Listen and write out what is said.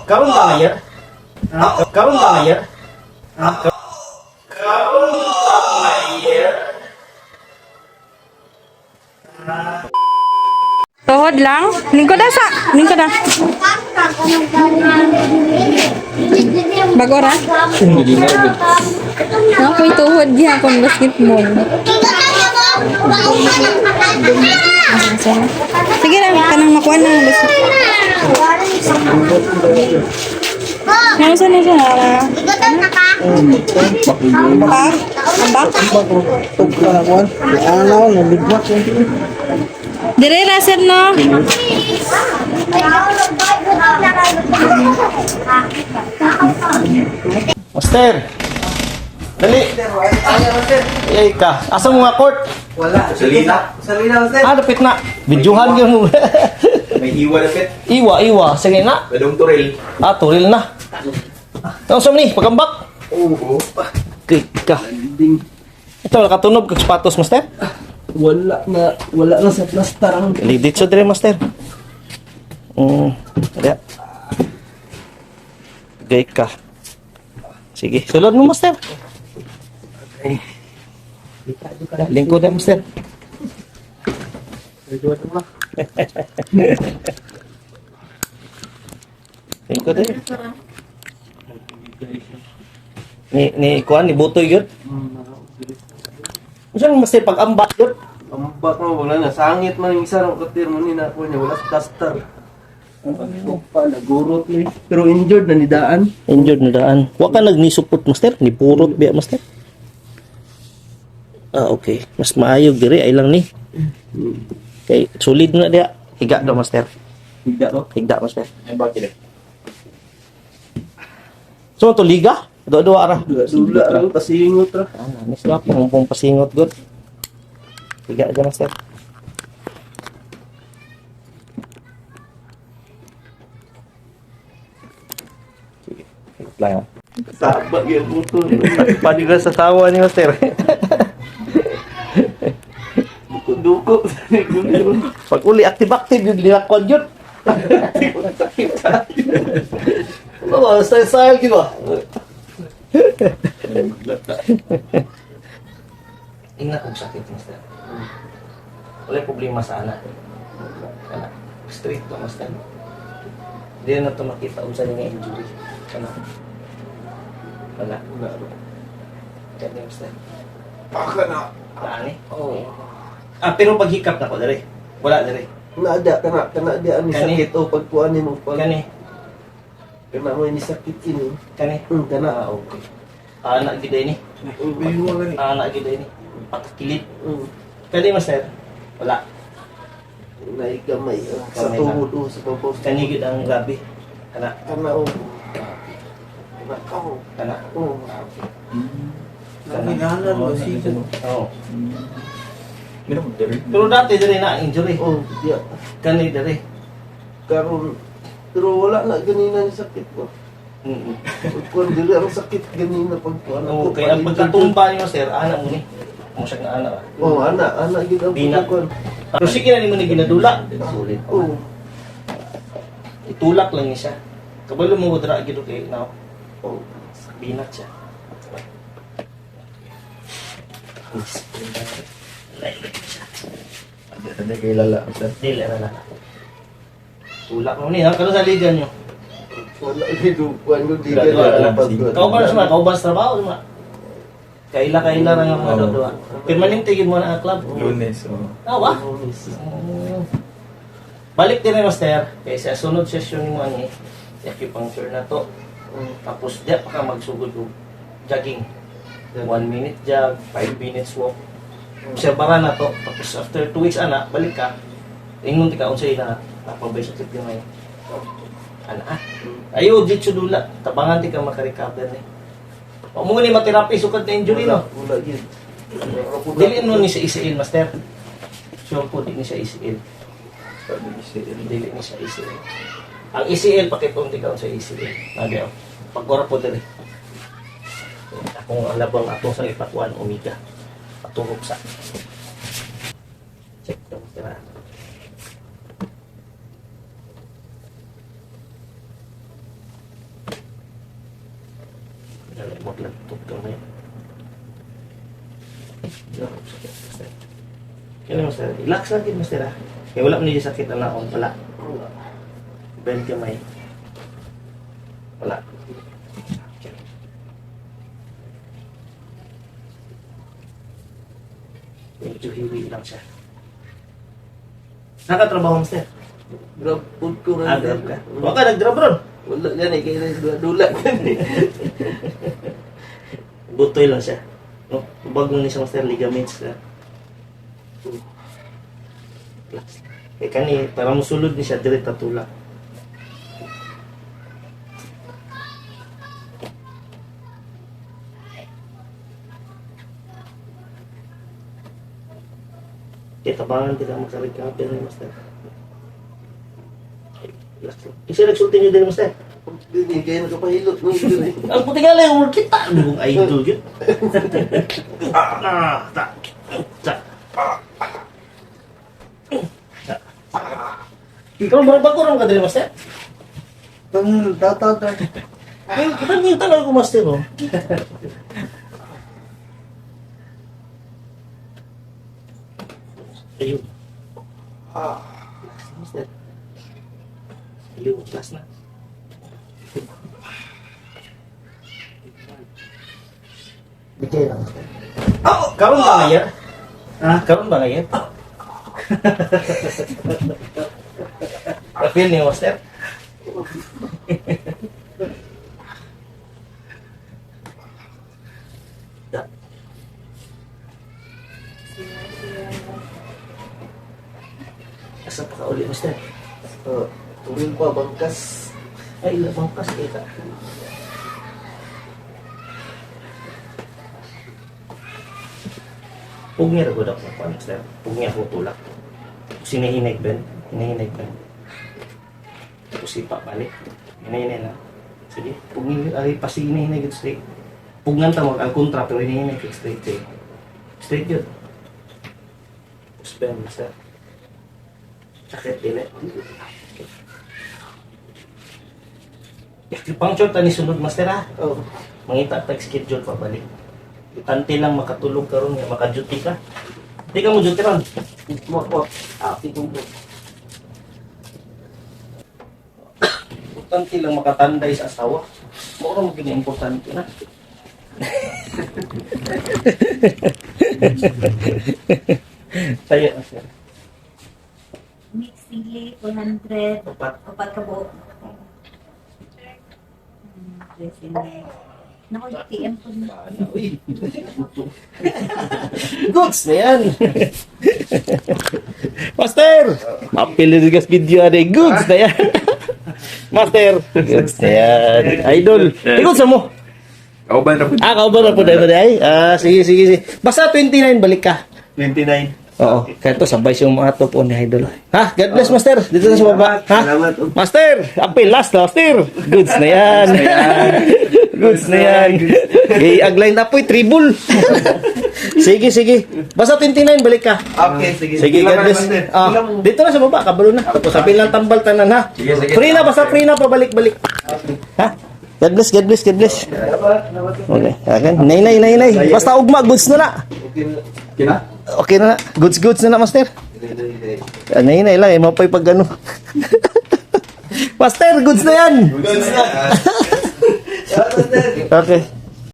Karon ba nga ya? Karon ba nga ya? Karon ba nga ya? Tuhod lang. Lingkod na sa. Lingkod na. Bagora. Ako'y tuhod diha akong basketball. Sige lang, kanang makuha na ang basketball. Ngayon saan na siya? Ambak? Ambak? Dire raser no? Master. Dali. Ay ka. Asa mo nga court? Wala. Salina, Master. Ah, dapit na. Videohan gyud mo. May iwa na pet. Iwa. Sige na. Badong turil. Ah, turil na. Tawag sa ni, pagambak. Oo. Kay ka. Ito, nakatunog kag sapatos, master. Wala na sa plaster ang Lidit sa dire, master. Kaya. Gay ka. Sige, sulod mo, master. Lingkod na, master. Lingkod na. Ni kuan ni butoy gyud. Usan master pag-ambak gyud. ambak mo, wala na. Sangit man yung isa ng katir mo ni na po niya. Wala sa plaster. Ano pa, nagurot ni. Pero injured na nidaan. Injured na daan. Wa ka nagnisupot, master. Ni purot biya, master. Ah, okay. Mas maayog diri ay lang ni. Okay, solid na dia. Higa daw, master. Higda ko. Higda, master. Ay, bakit eh? So, to liga? Dua-dua ara. Dula lang, pasingot ra. Ah, namis ba? Pumumpong pasingot, good. Higa dyan, master. Sige. Higit lang, ha. Sabag yung puto. Panigal sa tawa ni master. Duko-duko. Pag uli, active-active yung linakon yun. Oo, style-style, di ba? Tingnan kung sakit, master. Wala problema sa anak. Kana, straight to, master. Hindi na ito makita kung saan yung injury. Kana. Wala. Kanya, master. Baka na. Kaani? Oo. Ah, pero pag hikap na ko, dali. Wala, dali. Naada, kana di ani Kani. sakit o pagkuhan mo pag Kani. kana mo ni sakit kini. Kani. Kana. Ah, okay. Anak gid ni. Biyo nga ni. Anak gid ni. Pakilit. Kani, master. Wala. Naigamay sa Gamay tuhod o sa babaw. Kani gid ang gabi. Kana. Kana o. Kana kao. Kana. Oh. Nangingalan mo, sige. Oo. Meron mo, Derek. Pero dati diri na injury. Oh, dia. Kani diri. Karon pero wala na ganina ni sakit ko. Kung dili ang sakit ganina pagkuhan Oo, kaya ang pagkatumba niyo, sir, anak mo ni. Mo siya nga anak. Oh, anak gid ang Binat. pagkuhan. Pero sige na nimo ni ginadula. Sulit. Oh, Itulak lang ni siya. Kabalo mo dra gid kay now. oh. Binat siya. Hindi kayo lala, Master. Dili na. Tulak mo ni, ha? Kano sa liga nyo? Wala gid kuan ko di Wala lang, pagkuhan. Kau ba sa kau ba sa trabaho ma? Kaila ra nga mga dua. Permanente gid mo na ang club. Lunes, Awa. Balik din ni master. Kaya sa sunod session mo ani, acupuncture na to. Tapos diya pa ka magsugod og jogging. 1 minute jog, 5 minutes walk. Siya bara na to. Tapos after 2 weeks ana, balik ka. Ingon ti ka unsay na napabay sa tip yung ngayon. Ana. Ayo jitsu dula. Tabangan ti ka makarecover ni. O mo ni materapi sukad na injury no. Wala gid. Dili no ni sa ICL master. Sure po di ni sa ICL. Dili ni sa ICL. Ang ICL pakitong ti ka sa ICL. Nabi ako. Pagkora po dali. Akong alabang atong sa ipatuan omega. Paturok sa. Check to. Tira. 1 Maglagtok ka na yun. Kaya master, relax lang din master ah. Kaya wala mo niya sakit na naon, wala. Bend kamay. Wala. Okay. Medyo hiwi lang siya. Nakatrabaho master? Grab food ko rin. Grab ka? Huwag ka nag-grab ron. Wala yan eh, kaya dula yan eh. Butoy lang siya. No? Bago ni siya master, ligaments ka. Relax. Eh kani, para musulod ni siya, direct tatula. Kaya tabangan din ang makarecover ni master. Relax lang. Kasi nagsulti niyo din master. Hindi, kaya nakapahilot mo yun eh. Ang puti nga lang yung kita. Ano yung idol yun? Ikaw marang bago rin ka din, master? Tatawag. Ay, kita niyo talaga ko, master, oh. Ayun. Master. Ayun, last na. Bigay lang. Oh! Karon ba ngayon? Ah, karon ba ngayon? Na-feel niyo, master? Da. Asa pa ka uli, master? Tuwing pa, bangkas. Ay, labang kas kita. Pugnya ra gud ako pa, master. Pugnya ko tulak. Sinahinay ben, hinahinay ben. Tapos sipa balik. Hinahinay na. Sige, pugni ay pasinay gud straight. Pugngan ta mag ang kontra pero hinahinay gud straight. Straight yun. Tapos ben, master. Sakit dili. Puncture ta ni sunod master ha. Oh. Mangita tag schedule pa balik. Tante lang makatulog ka ron, maka-duty ka. Hindi ka mo duty ron. Importante lang makatanday sa asawa. Mura mo importante na. Tayo na sir. Mix sili, 100. Upat. Upat ka buo. Dressing. Naku, TM po na. Uy. Goods na yan. Master! Mapili gas video na goods na yan. Master! Goods na yan. Idol. Goods na mo. Kauban na po. Kauban na po tayo ay. Sige. Basta 29 balik ka. 29. Oo. Kaya to sabay yung mga top on ni Idol. Ha? God bless, Master. Dito na sa baba. Ha? Salamat. Master! Apil, last, Master! Goods na yan. Goods na yan. I-agline na po, tribul. Sige. Basta 29, balik ka. Okay, sige. Sige, God bless. Dito na sa baba, kabalo na. Tapos sabihin lang tambal tanan, ha? Sige. Free na, basta free na, pabalik-balik. Ha? God bless. Okay. Akan, nay. Basta ugma, goods na na. Okay. Okay na na. Goods na na, Master. Nay lang, eh, mapay pag ano. Master, goods na yan. Goods na. Okay.